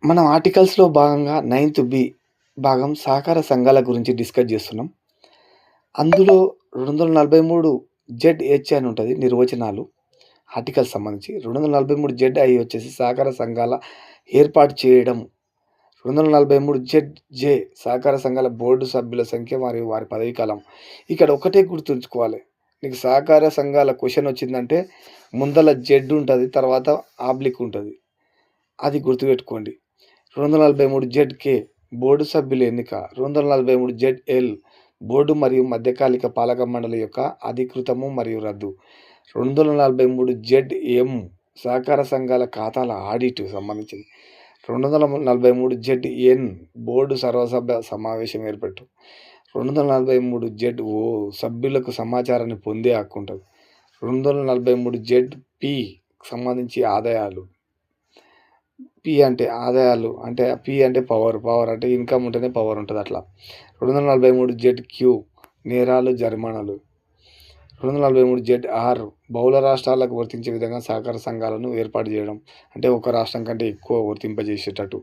మనం ఆర్టికల్స్‌లో భాగంగా ninth B భాగం సహకార సంఘాల గురించి డిస్కస్ చేస్తున్నాం. అందులో 243 జెడ్-హెచ్ అని ఉంటది నిర్వచనాలు. ఆర్టికల్స్ సంబంధించి. 243 జెడ్-ఐ వచ్చేసి సహకార సంఘాల ఏర్పాటు చేయడం. 243 జెడ్-జే సహకార సంఘాల బోర్డు సభ్యుల సంఖ్య మరియు వారి పదవీ కాలం. ఇక్కడ ఒకటే గుర్తుంచుకోవాలి. నీకు సహకార సంఘాల క్వెషన్ వచ్చిందంటే ముందల జెడ్ ఉంటది. తర్వాత ఆబ్లిక్ ఉంటది. అది గుర్తుపెట్టుకోండి. 243 జెడ్-కే బోర్డు సభ్యుల ఎన్నిక. 243 జెడ్-ఎల్ బోర్డు మరియు మధ్యకాలిక పాలక మండలి యొక్క అధికృతము మరియు రద్దు. 243 జెడ్-ఎం సహకార సంఘాల ఖాతాల ఆడిట్ సంబంధించింది. 243 జెడ్-ఎన్ బోర్డు సర్వసభ్య సమావేశం ఏర్పాటు. 243 జెడ్-ఓ సభ్యులకు సమాచారాన్ని పొందే హక్కు ఉంటుంది. 243 జెడ్-పి సంబంధించి ఆదాయాలు. పి అంటే ఆదాయాలు అంటే పి అంటే పవర్ అంటే ఇన్కమ్ ఉంటేనే పవర్ ఉంటుంది అట్లా. 243 జెడ్-క్యూ నేరాలు జరిమానాలు. 243 జెడ్-ఆర్ బహుళ రాష్ట్రాలకు వర్తించే విధంగా సహకార సంఘాలను ఏర్పాటు చేయడం. అంటే ఒక రాష్ట్రం కంటే ఎక్కువ వర్తింపజేసేటట్టు.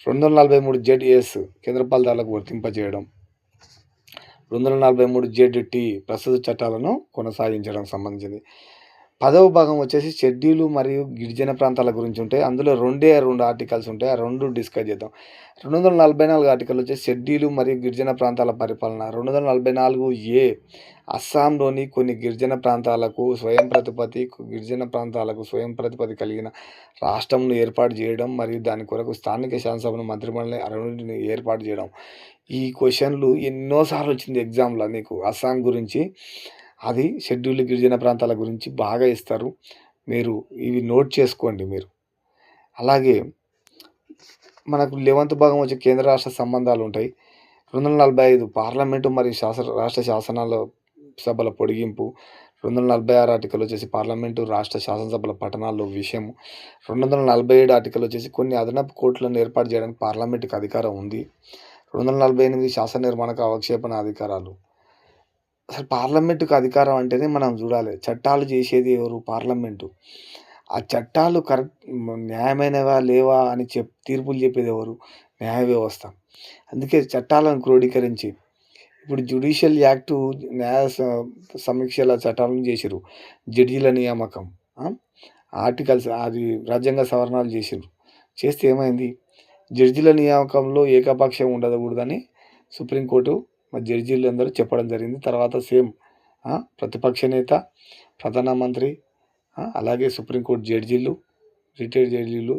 243 జెడ్-ఎస్ కేంద్రపాలితాలకు వర్తింపజేయడం. 243 జెడ్-టి ప్రస్తుత చట్టాలను కొనసాగించడం సంబంధించింది. 10వ భాగం వచ్చేసి షెడ్యూలు మరియు గిరిజన ప్రాంతాల గురించి ఉంటాయి. అందులో 2 ఆర్టికల్స్ ఉంటాయి. ఆ 2 డిస్కస్ చేద్దాం. 244 ఆర్టికల్ వచ్చేసి షెడ్యూలు మరియు గిరిజన ప్రాంతాల పరిపాలన. 244 ఏ అస్సాంలోని కొన్ని గిరిజన ప్రాంతాలకు స్వయం ప్రతిపత్తి కలిగిన రాష్ట్రంను ఏర్పాటు చేయడం మరియు దాని కొరకు స్థానిక శాసనసభను మంత్రిమండలిని ఏర్పాటు చేయడం. ఈ క్వశ్చన్లు ఎన్నోసార్లు వచ్చింది ఎగ్జామ్లో నీకు అస్సాం గురించి. అది షెడ్యూల్డ్ గిరిజన ప్రాంతాల గురించి బాగా ఇస్తారు. మీరు ఇవి నోట్ చేసుకోండి మీరు. అలాగే మనకు 11వ భాగం వచ్చి కేంద్ర రాష్ట్ర సంబంధాలు ఉంటాయి. 245 పార్లమెంటు మరియు రాష్ట్ర శాసనాల సభల పొడిగింపు. 246 ఆర్టికల్ వచ్చేసి పార్లమెంటు రాష్ట్ర శాసనసభల పట్టణాల్లో విషయం. 247 ఆర్టికల్ వచ్చేసి కొన్ని అదనపు కోర్టులను ఏర్పాటు చేయడానికి పార్లమెంటుకు అధికారం ఉంది. 248 శాసన నిర్మాణక అవక్షేపణ అధికారాలు. అసలు పార్లమెంటుకు అధికారం అంటేనే మనం చూడాలి. చట్టాలు చేసేది ఎవరు? పార్లమెంటు. ఆ చట్టాలు న్యాయమైనవా లేవా అని తీర్పులు చెప్పేది ఎవరు? న్యాయ వ్యవస్థ. అందుకే చట్టాలను క్రోడీకరించి ఇప్పుడు జ్యుడిషియల్ యాక్టు న్యాయ సమీక్షల చట్టాలను చేసిర్రు. జడ్జీల నియామకం ఆర్టికల్స్ అది రాజ్యాంగ సవరణలు చేసిర్రు. చేస్తే ఏమైంది? జడ్జీల నియామకంలో ఏకపక్షం ఉండకూడదని సుప్రీంకోర్టు జడ్జీలు అందరూ చెప్పడం జరిగింది. తర్వాత సేమ్ ప్రతిపక్ష నేత, ప్రధానమంత్రి, అలాగే సుప్రీంకోర్టు జడ్జీలు, రిటైర్డ్ జడ్జీలు